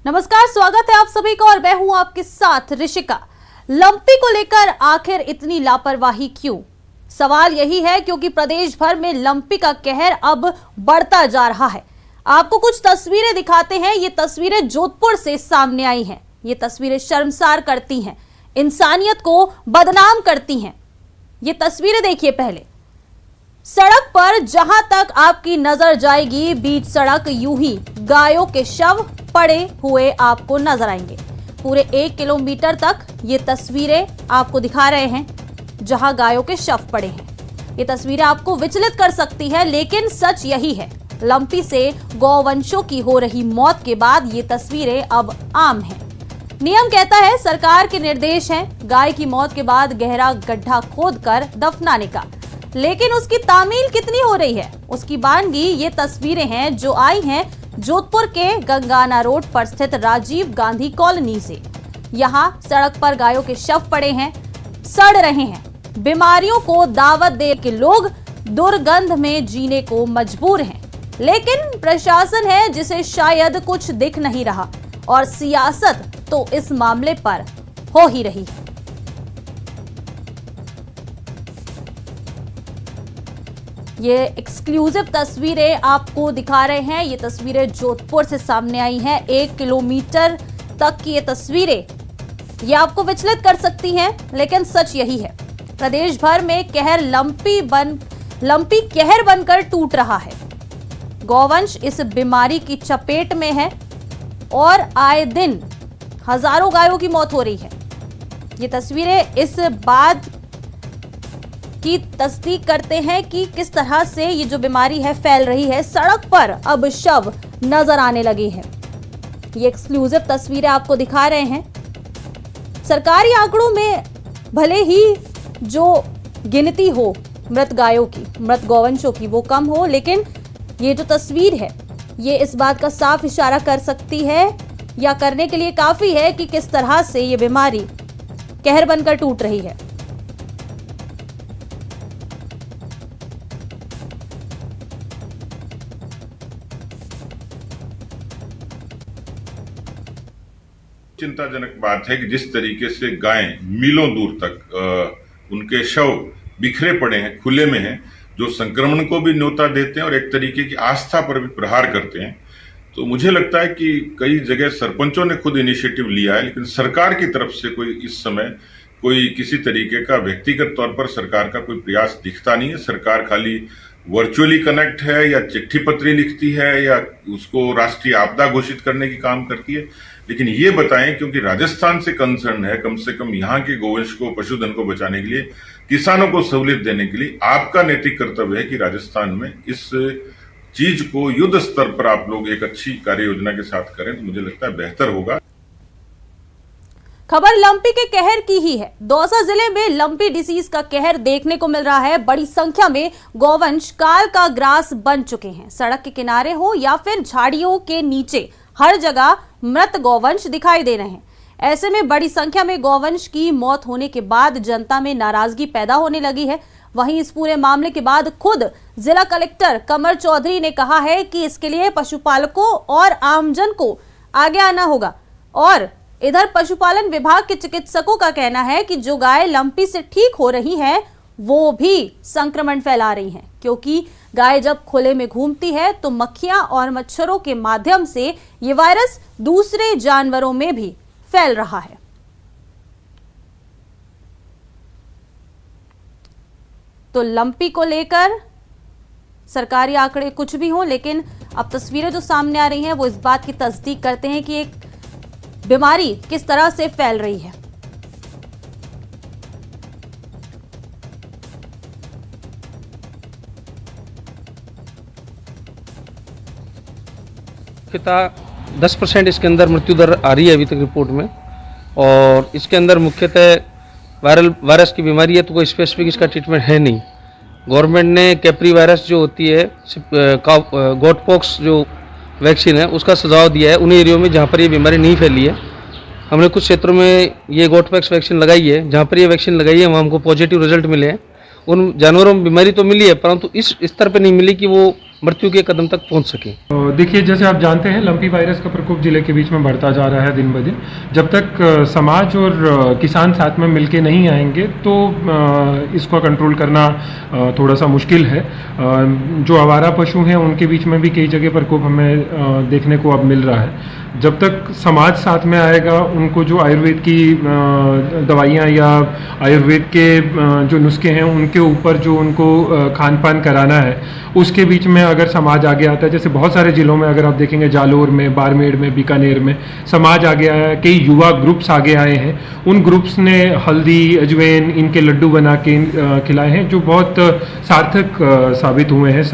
नमस्कार, स्वागत है आप सभी का और मैं हूं आपके साथ ऋषिका। लंपी को लेकर आखिर इतनी लापरवाही क्यों? सवाल यही है क्योंकि प्रदेश भर में लंपी का कहर अब बढ़ता जा रहा है। आपको कुछ तस्वीरें दिखाते हैं। ये तस्वीरें जोधपुर से सामने आई हैं। ये तस्वीरें शर्मसार करती हैं, इंसानियत को बदनाम करती हैं। ये तस्वीरें देखिए। पहले सड़क पर जहां तक आपकी नजर जाएगी, बीच सड़क यूं ही गायों के शव पड़े हुए आपको नजर आएंगे। पूरे 1 किलोमीटर तक ये तस्वीरें आपको दिखा रहे हैं जहां गायों के शव पड़े हैं। ये तस्वीरें आपको विचलित कर सकती है, लेकिन सच यही है। लंपी से गौवंशों की हो रही मौत के बाद ये तस्वीरें अब आम हैं। नियम कहता है, सरकार के निर्देश हैं गाय की मौत के बाद गहरा गड्ढा खोदकर दफनाने का, लेकिन उसकी तामील कितनी हो रही है, उसकी बानगी ये तस्वीरें हैं जो आई हैं जोधपुर के गंगाना रोड पर स्थित राजीव गांधी कॉलोनी से। यहाँ सड़क पर गायों के शव पड़े हैं, सड़ रहे हैं। बीमारियों को दावत दे के लोग दुर्गंध में जीने को मजबूर हैं, लेकिन प्रशासन है जिसे शायद कुछ दिख नहीं रहा और सियासत तो इस मामले पर हो ही रही है। ये एक्सक्लूसिव तस्वीरें आपको दिखा रहे हैं। ये तस्वीरें जोधपुर से सामने आई हैं। 1 किलोमीटर तक की ये तस्वीरें ये आपको विचलित कर सकती हैं, लेकिन सच यही है। प्रदेश भर में कहर लंपी कहर बनकर टूट रहा है। गौवंश इस बीमारी की चपेट में है और आए दिन हजारों गायों की मौत हो रही है। ये तस्वीरें इस बात की तस्दीक करते हैं कि किस तरह से ये जो बीमारी है फैल रही है। सड़क पर अब शव नजर आने लगे हैं। ये एक्सक्लूसिव तस्वीरें आपको दिखा रहे हैं। सरकारी आंकड़ों में भले ही जो गिनती हो मृत गायों की, मृत गौवंशों की, वो कम हो, लेकिन ये जो तस्वीर है ये इस बात का साफ इशारा कर सकती है या करने के लिए काफी है कि किस तरह से ये बीमारी कहर बनकर टूट रही है। चिंताजनक बात है कि जिस तरीके से गायें मीलों दूर तक उनके शव बिखरे पड़े हैं, खुले में हैं, जो संक्रमण को भी न्योता देते हैं और एक तरीके की आस्था पर भी प्रहार करते हैं। तो मुझे लगता है कि कई जगह सरपंचों ने खुद इनिशिएटिव लिया है, लेकिन सरकार की तरफ से कोई इस समय कोई किसी तरीके का व्यक्तिगत तौर पर सरकार का कोई प्रयास दिखता नहीं है। सरकार खाली वर्चुअली कनेक्ट है या चिट्ठी पत्री लिखती है या उसको राष्ट्रीय आपदा घोषित करने की काम करती है। लेकिन ये बताएं, क्योंकि राजस्थान से कंसर्न है, कम से कम यहाँ के गोवंश को, पशुधन को बचाने के लिए, किसानों को सहूलियत देने के लिए आपका नैतिक कर्तव्य है कि राजस्थान में इस चीज को युद्ध स्तर पर आप लोग एक अच्छी कार्य योजना के साथ करें तो मुझे लगता है बेहतर होगा। खबर लंपी के कहर की ही है। दौसा जिले में लंपी डिसीज का कहर देखने को मिल रहा है। बड़ी संख्या में गौवंश काल का ग्रास बन चुके हैं। सड़क के किनारे हो या फिर झाड़ियों के नीचे हर जगह मृत गौवंश दिखाई दे रहे हैं। ऐसे में बड़ी संख्या में गौवंश की मौत होने के बाद जनता में नाराजगी पैदा होने लगी है। वहीं इस पूरे मामले के बाद खुद जिला कलेक्टर कमर चौधरी ने कहा है कि इसके लिए पशुपालकों और आमजन को आगे आना होगा। और इधर पशुपालन विभाग के चिकित्सकों का कहना है कि जो गाय लंपी से ठीक हो रही हैं, वो भी संक्रमण फैला रही हैं, क्योंकि गाय जब खुले में घूमती है तो मक्खियां और मच्छरों के माध्यम से ये वायरस दूसरे जानवरों में भी फैल रहा है। तो लंपी को लेकर सरकारी आंकड़े कुछ भी हों, लेकिन अब तस्वीरें जो सामने आ रही हैं वो इस बात की तस्दीक करते हैं कि एक बीमारी किस तरह से फैल रही है। मुख्यतः 10% इसके अंदर मृत्यु दर आ रही है अभी तक रिपोर्ट में, और इसके अंदर मुख्यतः वायरस की बीमारी है, तो कोई स्पेसिफिक इसका ट्रीटमेंट है नहीं। गवर्नमेंट ने कैप्री वायरस जो होती है, गोटपॉक्स जो वैक्सीन है, उसका सुझाव दिया है उन एरियो में जहाँ पर ये बीमारी नहीं फैली है। हमने कुछ क्षेत्रों में ये गोटपॉक्स वैक्सीन लगाई है, जहाँ पर ये वैक्सीन लगाई है वहाँ हमको पॉजिटिव रिजल्ट मिले हैं। उन जानवरों में बीमारी तो मिली है, परंतु इस स्तर पर नहीं मिली कि वो मृत्यु के कदम तक पहुंच सके। देखिए, जैसे आप जानते हैं लंपी वायरस का प्रकोप जिले के बीच में बढ़ता जा रहा है दिन ब दिन। जब तक समाज और किसान साथ में मिलके नहीं आएंगे तो इसको कंट्रोल करना थोड़ा सा मुश्किल है। जो आवारा पशु हैं उनके बीच में भी कई जगह प्रकोप हमें देखने को अब मिल रहा है। जब तक समाज साथ में आएगा, उनको जो आयुर्वेद की दवाइयाँ या आयुर्वेद के जो नुस्खे हैं उनके ऊपर जो उनको खान पान कराना है, उसके बीच में अगर समाज आगे आता है, जैसे बहुत सारे जिलों में अगर आप देखेंगे, जालोर में, बाड़मेर में, बीकानेर में समाज आगे आया है, कई युवा ग्रुप्स आगे आए हैं। उन ग्रुप्स ने हल्दी, अजवैन, इनके लड्डू बना के खिलाए हैं, जो बहुत सार्थक साबित हुए हैं।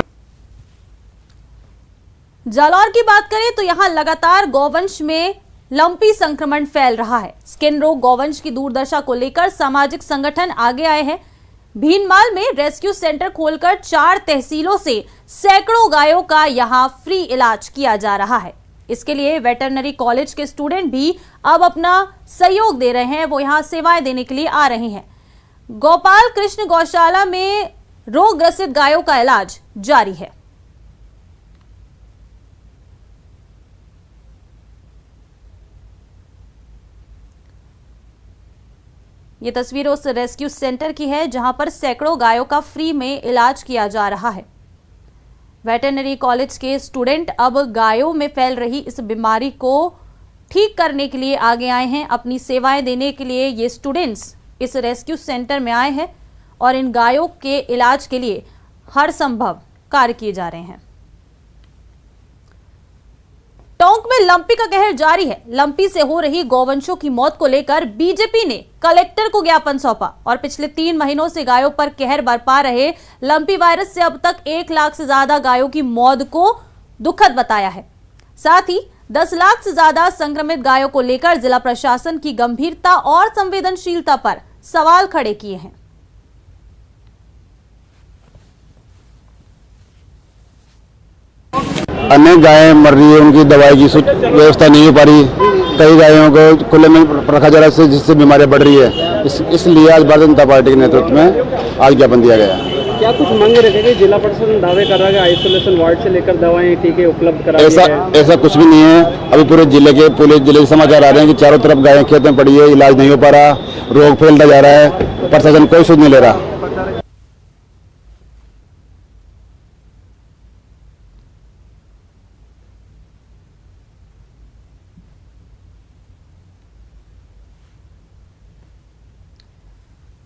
जालौर की बात करें तो यहां लगातार गौवंश में लंपी संक्रमण फैल रहा है। स्किन रोग गौवंश की दुर्दशा को लेकर सामाजिक संगठन आगे आए हैं। भीनमाल में रेस्क्यू सेंटर खोलकर 4 तहसीलों से सैकड़ों गायों का यहां फ्री इलाज किया जा रहा है। इसके लिए वेटरनरी कॉलेज के स्टूडेंट भी अब अपना सहयोग दे रहे हैं, वो यहां सेवाएं देने के लिए आ रहे हैं। गोपाल कृष्ण गौशाला में रोग ग्रसित गायों का इलाज जारी है। ये तस्वीर उस रेस्क्यू सेंटर की है जहां पर सैकड़ों गायों का फ्री में इलाज किया जा रहा है। वेटरनरी कॉलेज के स्टूडेंट अब गायों में फैल रही इस बीमारी को ठीक करने के लिए आगे आए हैं। अपनी सेवाएं देने के लिए ये स्टूडेंट्स इस रेस्क्यू सेंटर में आए हैं और इन गायों के इलाज के लिए हर संभव कार्य किए जा रहे हैं। टोंक में लंपी का कहर जारी है। लंपी से हो रही गौवंशों की मौत को लेकर बीजेपी ने कलेक्टर को ज्ञापन सौंपा और पिछले 3 महीनों से गायों पर कहर बरपा रहे लंपी वायरस से अब तक 1 लाख से ज्यादा गायों की मौत को दुखद बताया है। साथ ही 10 लाख से ज्यादा संक्रमित गायों को लेकर जिला प्रशासन की गंभीरता और संवेदनशीलता पर सवाल खड़े किए हैं। अनेक गायें मर रही है, उनकी दवाई की व्यवस्था नहीं हो पा रही। कई गायों को खुले में रखा जा रहा है जिससे बीमारियां बढ़ रही है। इसलिए आज भारतीय जनता पार्टी के नेतृत्व में आज ज्ञापन दिया गया। क्या कुछ मांग रखे कि जिला प्रशासन दावे कर रहा है आइसोलेशन वार्ड से लेकर दवाएं टीके उपलब्ध करा ऐसा कुछ भी नहीं है। अभी पूरे जिले के समाचार आ रहे हैं कि चारों तरफ गायें खेत में पड़ी है, इलाज नहीं हो पा रहा, रोग फैलता जा रहा है, प्रशासन कोई सुध नहीं ले रहा।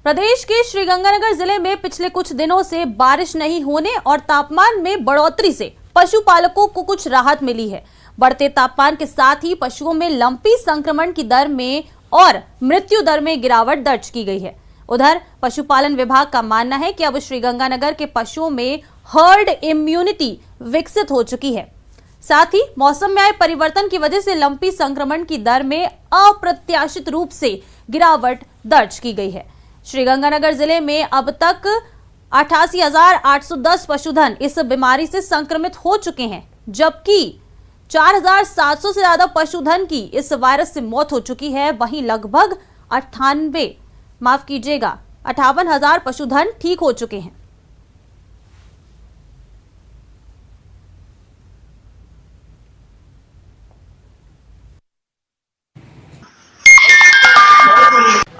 प्रदेश के श्रीगंगानगर जिले में पिछले कुछ दिनों से बारिश नहीं होने और तापमान में बढ़ोतरी से पशुपालकों को कुछ राहत मिली है। बढ़ते तापमान के साथ ही पशुओं में लंपी संक्रमण की दर में और मृत्यु दर में गिरावट दर्ज की गई है। उधर पशुपालन विभाग का मानना है कि अब श्रीगंगानगर के पशुओं में हर्ड इम्यूनिटी विकसित हो चुकी है। साथ ही मौसम में आए परिवर्तन की वजह से लंपी संक्रमण की दर में अप्रत्याशित रूप से गिरावट दर्ज की गई है। श्रीगंगानगर जिले में अब तक 88,810 पशुधन इस बीमारी से संक्रमित हो चुके हैं, जबकि 4,700 से ज्यादा पशुधन की इस वायरस से मौत हो चुकी है। वहीं लगभग 58,000 पशुधन ठीक हो चुके हैं।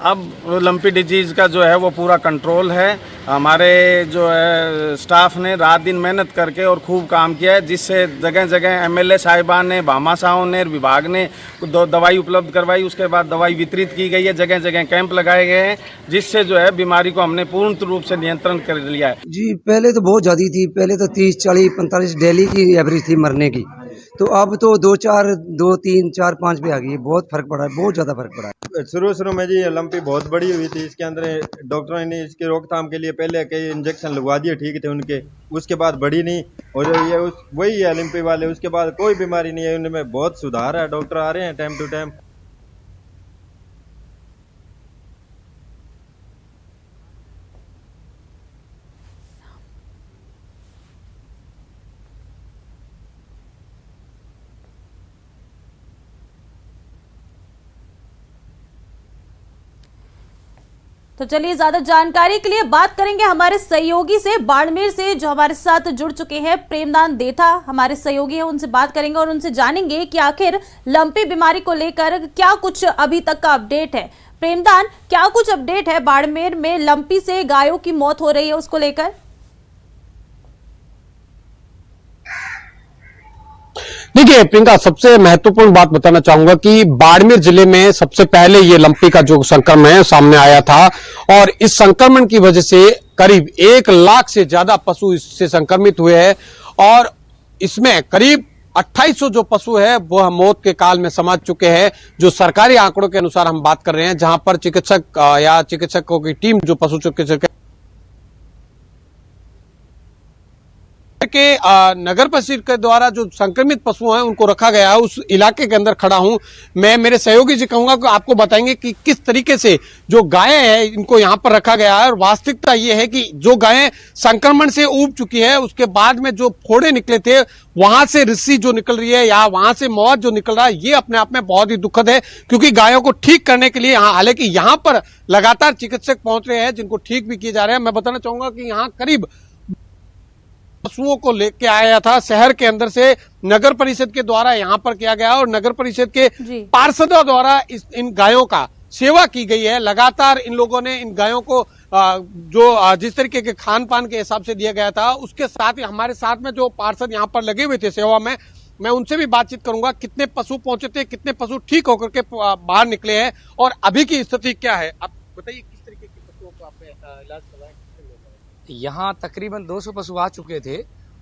अब लंपी डिजीज़ का जो है वो पूरा कंट्रोल है। हमारे जो है स्टाफ ने रात दिन मेहनत करके और खूब काम किया है, जिससे जगह जगह एमएलए साहिबान ने, भामाशाहों ने, विभाग ने दवाई उपलब्ध करवाई। उसके बाद दवाई वितरित की गई है, जगह जगह कैंप लगाए गए हैं, जिससे जो है बीमारी को हमने पूर्ण रूप से नियंत्रण कर लिया है। जी पहले तो बहुत ज़्यादा थी, पहले तो 30, 40, 45 डेली की एवरेज थी मरने की, तो अब तो 2, 4, 2, 3, 4, 5 पे आ गई है। बहुत फर्क पड़ा है, बहुत ज़्यादा फर्क पड़ा है। शुरू में जी लंपी बहुत बड़ी हुई थी। इसके अंदर डॉक्टरों ने इसकी रोकथाम के लिए पहले कई इंजेक्शन लगवा दिए, ठीक थे उनके, उसके बाद बढ़ी नहीं। और ये वही है लंपी वाले, उसके बाद कोई बीमारी नहीं है, उनमें बहुत सुधार है। डॉक्टर आ रहे हैं टाइम टू टाइम। तो तो चलिए ज्यादा जानकारी के लिए बात करेंगे हमारे सहयोगी से, बाड़मेर से जो हमारे साथ जुड़ चुके हैं। प्रेमदान देथा हमारे सहयोगी हैं, उनसे बात करेंगे और उनसे जानेंगे कि आखिर लंपी बीमारी को लेकर क्या कुछ अभी तक का अपडेट है। प्रेमदान, क्या कुछ अपडेट है बाड़मेर में लंपी से गायों की मौत हो रही है उसको लेकर? देखिए प्रियंका, सबसे महत्वपूर्ण बात बताना चाहूंगा कि बाड़मेर जिले में सबसे पहले ये लंपी का जो संक्रमण है सामने आया था और इस संक्रमण की वजह से करीब 1 लाख से ज्यादा पशु इससे संक्रमित हुए हैं और इसमें करीब 2800 जो पशु है वह मौत के काल में समझ चुके हैं। जो सरकारी आंकड़ों के अनुसार हम बात कर रहे हैं, जहां पर चिकित्सक या चिकित्सकों की टीम जो पशु चिकित्सक के नगर परिषद के द्वारा जो संक्रमित पशु हैं उनको रखा गया है, उस इलाके के अंदर खड़ा हूं मैं। मेरे सहयोगी जी कहूंगा कि आपको बताएंगे कि किस तरीके से जो गायें हैं इनको यहां पर रखा गया है और वास्तविकता ये है कि जो गायें संक्रमण से ऊब चुकी है उसके बाद में जो फोड़े निकले थे वहां से रस्सी जो निकल रही है या वहां से मौत जो निकल रहा है, ये अपने आप में बहुत ही दुखद है क्योंकि गायों को ठीक करने के लिए हालांकि यहां पर लगातार चिकित्सक पहुंच रहे हैं जिनको ठीक भी किए जा रहे हैं। मैं बताना चाहूंगा कि यहाँ करीब पशुओं को लेके आया था शहर के अंदर से, नगर परिषद के द्वारा यहां पर किया गया और नगर परिषद के पार्षदों द्वारा इन गायों का सेवा की गई है। लगातार इन लोगों ने इन गायों को जो जिस तरीके के खान पान के हिसाब से दिया गया था, उसके साथ ही हमारे साथ में जो पार्षद यहाँ पर लगे हुए थे सेवा में, मैं उनसे भी बातचीत करूंगा। कितने पशु पहुंचे थे, कितने पशु ठीक होकर के बाहर निकले हैं और अभी की स्थिति क्या है, आप बताइए किस तरीके के पशुओं को आपने इलाज करवाया? यहाँ तकरीबन 200 पशु आ चुके थे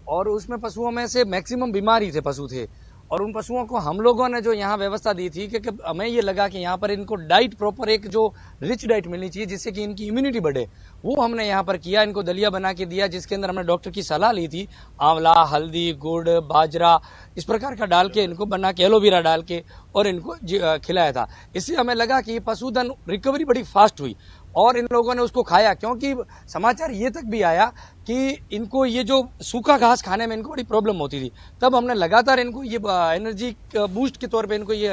और उसमें पशुओं में से मैक्सिमम बीमारी थे पशु थे और उन पशुओं को हम लोगों ने जो यहाँ व्यवस्था दी थी कि हमें ये लगा कि यहाँ पर इनको डाइट प्रॉपर एक जो रिच डाइट मिलनी चाहिए जिससे कि इनकी इम्यूनिटी बढ़े, वो हमने यहाँ पर किया। इनको दलिया बना के दिया जिसके अंदर हमने डॉक्टर की सलाह ली थी, आंवला, हल्दी, गुड़, बाजरा इस प्रकार का डाल के इनको बना के, एलोवेरा डाल के और इनको खिलाया था। इससे हमें लगा कि पशुधन रिकवरी बड़ी फास्ट हुई और इन लोगों ने उसको खाया, क्योंकि समाचार ये तक भी आया कि इनको ये जो सूखा घास खाने में इनको बड़ी प्रॉब्लम होती थी। तब हमने लगातार इनको ये एनर्जी बूस्ट के तौर पे इनको ये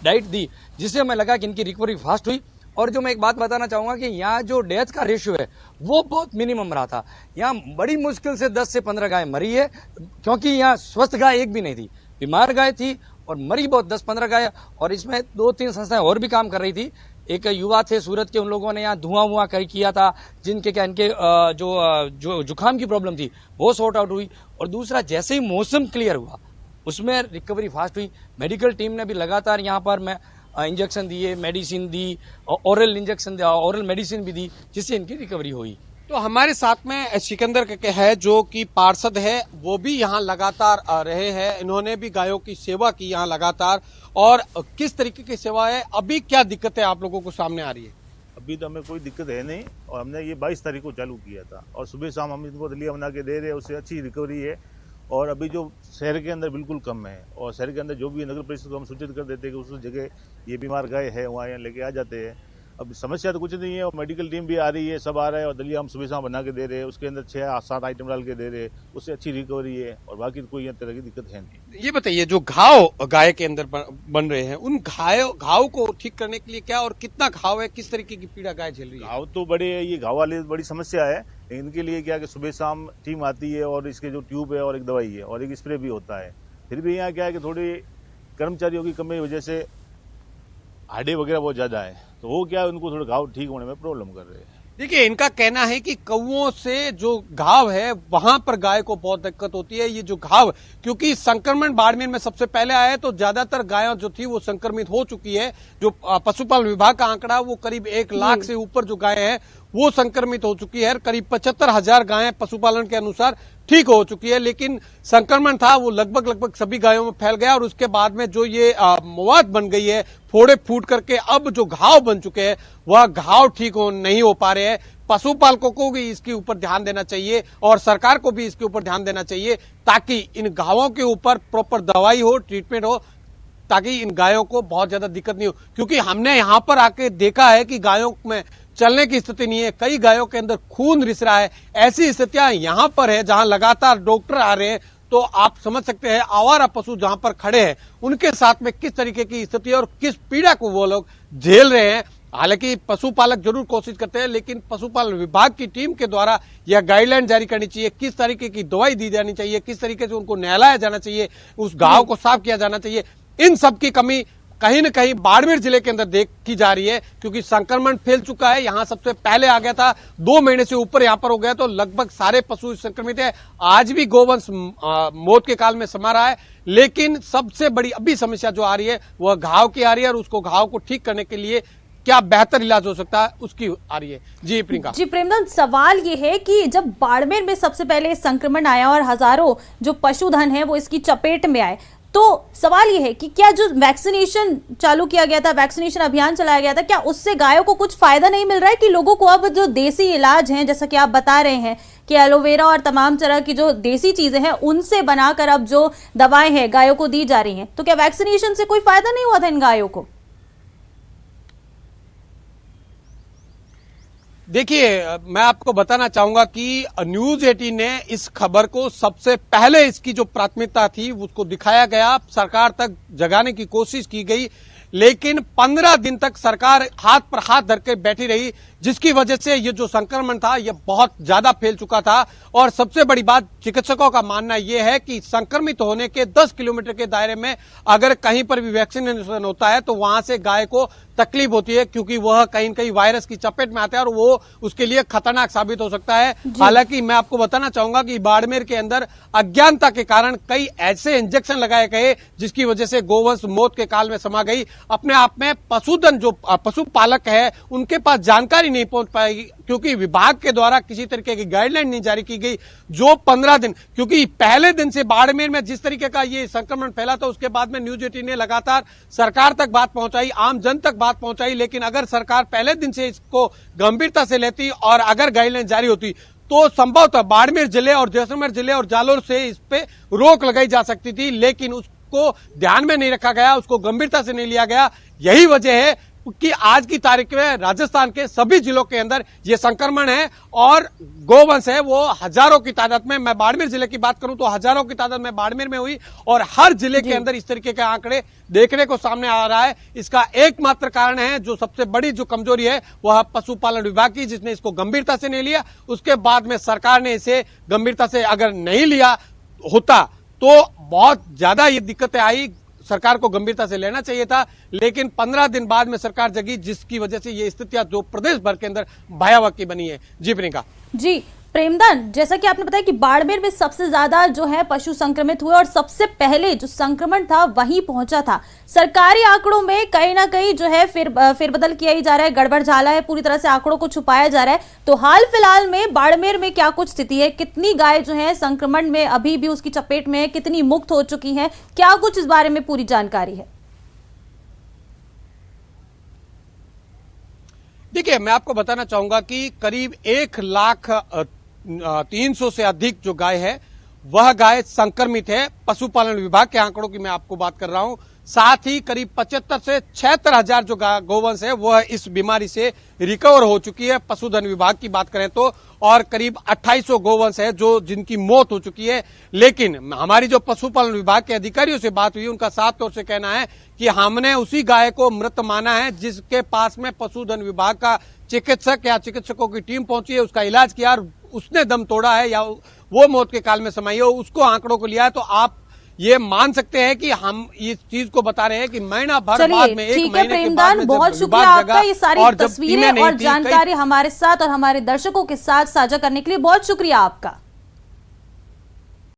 डाइट दी जिससे हमें लगा कि इनकी रिकवरी फास्ट हुई। और जो मैं एक बात बताना चाहूँगा कि यहाँ जो डेथ का रेशियो है वो बहुत मिनिमम रहा था। यहाँ बड़ी मुश्किल से 10 से 15 गाय मरी है क्योंकि यहाँ स्वस्थ गाय एक भी नहीं थी, बीमार गाय थी और मरी बहुत 10-15 गाय। और इसमें 2-3 संस्थाएं और भी काम कर रही थी। एक युवा थे सूरत के, उन लोगों ने यहाँ धुआं किया था जिनके क्या इनके जो जुकाम की प्रॉब्लम थी वो सॉर्ट आउट हुई। और दूसरा, जैसे ही मौसम क्लियर हुआ उसमें रिकवरी फास्ट हुई। मेडिकल टीम ने भी लगातार यहाँ पर इंजेक्शन दिए, मेडिसिन दी, ओरल इंजेक्शन दिया, ओरल मेडिसिन भी दी जिससे इनकी रिकवरी हुई। तो हमारे साथ में सिकंदर के है जो कि पार्षद है, वो भी यहाँ लगातार रहे हैं। इन्होंने भी गायों की सेवा की यहाँ लगातार। और किस तरीके की सेवा है, अभी क्या दिक्कतें आप लोगों को सामने आ रही है? अभी तो हमें कोई दिक्कत है नहीं और हमने ये 22 तारीख को चालू किया था और सुबह शाम हम इनको दलिया बना के दे रहे हैं, उससे अच्छी रिकवरी है। और अभी जो शहर के अंदर बिल्कुल कम है और शहर के अंदर जो भी नगर परिषद को हम सूचित कर देते हैं कि उस जगह ये बीमार गाय है, वहाँ यहाँ लेके आ जाते हैं। अब समस्या तो कुछ नहीं है और मेडिकल टीम भी आ रही है, सब आ रहा है और दलिया हम सुबह शाम बना के दे रहे हैं, उसके अंदर 6-7 आइटम डाल के दे रहे हैं, उससे अच्छी रिकवरी है और बाकी कोई तरह की दिक्कत है नहीं। ये बताइए, जो घाव गाय के अंदर बन रहे हैं उन घाव को ठीक करने के लिए क्या और कितना घाव है, किस तरीके की पीड़ा गाय झेल रही है? घाव तो बड़े है, ये घाव वाली बड़ी समस्या है। इनके लिए क्या कि सुबह शाम टीम आती है और इसके जो ट्यूब है और एक दवाई है और एक स्प्रे भी होता है। फिर भी यहाँ क्या है कि थोड़ी कर्मचारियों की कमी की वजह से हाडे वगैरह बहुत ज्यादा है, तो वो क्या है उनको थोड़ा घाव ठीक होने में प्रॉब्लम कर रहे हैं। देखिए, इनका कहना है कि कौओं से जो घाव है वहां पर गाय को बहुत दिक्कत होती है। ये जो घाव, क्योंकि संक्रमण बाड़मेर में सबसे पहले आया तो ज्यादातर गायें जो थी वो संक्रमित हो चुकी है। जो पशुपालन विभाग का आंकड़ा वो करीब 1 लाख से ऊपर जो गायें हैं वो संक्रमित हो चुकी है। करीब 75,000 गायें पशुपालन के अनुसार ठीक हो चुकी है, लेकिन संक्रमण था वो लगभग सभी गायों में फैल गया और उसके बाद में जो ये मवाद बन गई है, फोड़े फूट करके अब जो घाव बन चुके हैं वह घाव ठीक नहीं हो पा रहे हैं। पशुपालकों को भी इसके ऊपर ध्यान देना चाहिए और सरकार को भी इसके ऊपर ध्यान देना चाहिए ताकि इन घावों के ऊपर प्रॉपर दवाई हो, ट्रीटमेंट हो, ताकि इन गायों को बहुत ज्यादा दिक्कत नहीं हो। क्योंकि हमने यहाँ पर आके देखा है कि गायों में चलने की स्थिति नहीं है, कई गायों के अंदर खून रिस रहा है। ऐसी स्थितियां यहाँ पर है जहां लगातार डॉक्टर आ रहे हैं, तो आप समझ सकते हैं आवारा पशु जहां पर खड़े हैं उनके साथ में किस तरीके की स्थिति है और किस पीड़ा को वो लोग झेल रहे हैं। हालांकि पशुपालक जरूर कोशिश करते हैं, लेकिन पशुपालन विभाग की टीम के द्वारा यह गाइडलाइन जारी करनी चाहिए, किस तरीके की दवाई दी जानी चाहिए, किस तरीके से उनको नहलाया जाना चाहिए, उस घाव को साफ किया जाना चाहिए। इन सब की कमी कहीं न कहीं बाड़मेर जिले के अंदर देखी जा रही है, क्योंकि संक्रमण फैल चुका है। यहां सबसे पहले आ गया था, 2 महीने से ऊपर यहां पर हो गया, तो लगभग सारे पशु संक्रमित है। आज भी गोवंश मौत के काल में समा रहा है, लेकिन सबसे बड़ी अभी समस्या जो आ रही है वह घाव की आ रही है, और उसको घाव को ठीक करने के लिए क्या बेहतर इलाज हो सकता है उसकी आ रही है। जी प्रियंका। जी प्रेमनंद, सवाल ये है कि जब बाड़मेर में सबसे पहले संक्रमण आया और हजारों जो पशुधन है वो इसकी चपेट में आए, तो सवाल ये है कि क्या जो वैक्सीनेशन चालू किया गया था, वैक्सीनेशन अभियान चलाया गया था, क्या उससे गायों को कुछ फायदा नहीं मिल रहा है कि लोगों को अब जो देसी इलाज हैं, जैसा कि आप बता रहे हैं कि एलोवेरा और तमाम तरह की जो देसी चीजें हैं उनसे बनाकर अब जो दवाएं हैं गायों को दी जा रही हैं, तो क्या वैक्सीनेशन से कोई फायदा नहीं हुआ था इन गायों को? देखिए, मैं आपको बताना चाहूंगा कि न्यूज 18 ने इस खबर को सबसे पहले इसकी जो प्राथमिकता थी उसको दिखाया गया, सरकार तक जगाने की कोशिश की गई, लेकिन 15 दिन तक सरकार हाथ पर हाथ धर के बैठी रही, जिसकी वजह से ये जो संक्रमण था ये बहुत ज्यादा फैल चुका था। और सबसे बड़ी बात, चिकित्सकों का मानना यह है कि संक्रमित होने के 10 किलोमीटर के दायरे में अगर कहीं पर भी वैक्सीनेशन होता है तो वहां से गाय को तकलीफ होती है, क्योंकि वह कहीं न कहीं वायरस की चपेट में आता है और वो उसके लिए खतरनाक साबित हो सकता है। हालांकि मैं आपको बताना चाहूंगा कि बाड़मेर के अंदर अज्ञानता के कारण कई ऐसे इंजेक्शन लगाए गए जिसकी वजह से गोवंश मौत के काल में समा गई। अपने आप में पशुधन जो पशुपालक है उनके पास जानकारी नहीं पहुंच पाएगी, क्योंकि विभाग के द्वारा किसी तरीके की गाइडलाइन नहीं जारी की गई। जो 15 दिन, क्योंकि पहले दिन से बाड़मेर में जिस तरीके का ये संक्रमण फैला था, उसके बाद में न्यूज 18 ने लगातार सरकार तक बात पहुंचाई, आम जन तक बात पहुंचाई, लेकिन अगर सरकार पहले दिन से इसको गंभीरता से लेती और अगर गाइडलाइन जारी होती तो संभवतः बाड़मेर जिले और जैसलमेर जिले और जालोर से इस पे रोक लगाई जा सकती थी, लेकिन उसको ध्यान में नहीं रखा गया, उसको गंभीरता से नहीं लिया गया। यही वजह है कि आज की तारीख में राजस्थान के सभी जिलों के अंदर ये संक्रमण है और गोवंश है वो हजारों की तादाद में, मैं बाड़मेर जिले की बात करूं तो हजारों की तादाद में बाड़मेर में हुई, और हर जिले के अंदर इस तरीके के आंकड़े देखने को सामने आ रहा है। इसका एकमात्र कारण है, जो सबसे बड़ी जो कमजोरी है वह पशुपालन विभाग की, जिसने इसको गंभीरता से नहीं लिया। उसके बाद में सरकार ने इसे गंभीरता से अगर नहीं लिया होता तो बहुत ज्यादा ये दिक्कतें आई, सरकार को गंभीरता से लेना चाहिए था, लेकिन 15 दिन बाद में सरकार जगी, जिसकी वजह से ये स्थितियां जो प्रदेश भर के अंदर भयावह की बनी है। जी प्रियंका। जी प्रेमदान, जैसा कि आपने बताया कि बाड़मेर में सबसे ज्यादा जो है पशु संक्रमित हुए और सबसे पहले जो संक्रमण था वहीं पहुंचा था। सरकारी आंकड़ों में कहीं ना कहीं जो है फिरबदल किया ही जा रहा है, गड़बड़ झाला है, पूरी तरह से आंकड़ों को छुपाया जा रहा है। तो हाल फिलहाल में बाड़मेर में क्या कुछ स्थिति है, कितनी गाय जो है संक्रमण में अभी भी उसकी चपेट में है, कितनी मुक्त हो चुकी है, क्या कुछ इस बारे में पूरी जानकारी है? देखिए, मैं आपको बताना चाहूंगा कि करीब 1,03,000 से अधिक जो गाय है वह गाय संक्रमित है। पशुपालन विभाग के आंकड़ों की मैं आपको बात कर रहा हूं। साथ ही करीब 75 से 76 हजार जो गोवंश है वह इस बीमारी से रिकवर हो चुकी है, पशुधन विभाग की बात करें तो, और करीब 2800 गोवंश है जो जिनकी मौत हो चुकी है। लेकिन हमारी जो पशुपालन विभाग के अधिकारियों से बात हुई, उनका साफ तौर से कहना है कि हमने उसी गाय को मृत माना है जिसके पास में पशुधन विभाग का चिकित्सक या चिकित्सकों की टीम पहुंची है, उसका इलाज किया और उसने दम तोड़ा है या वो मौत के काल में समाई है, उसको आंकड़ों को लिया है। तो आप ये मान सकते हैं कि हम इस चीज को बता रहे हैं कि महीना भर बाद में, एक महीने के बाद में, बहुत शुक्रिया आपका ये सारी तस्वीरें और जानकारी हमारे साथ और हमारे दर्शकों के साथ साझा करने के लिए, बहुत शुक्रिया आपका।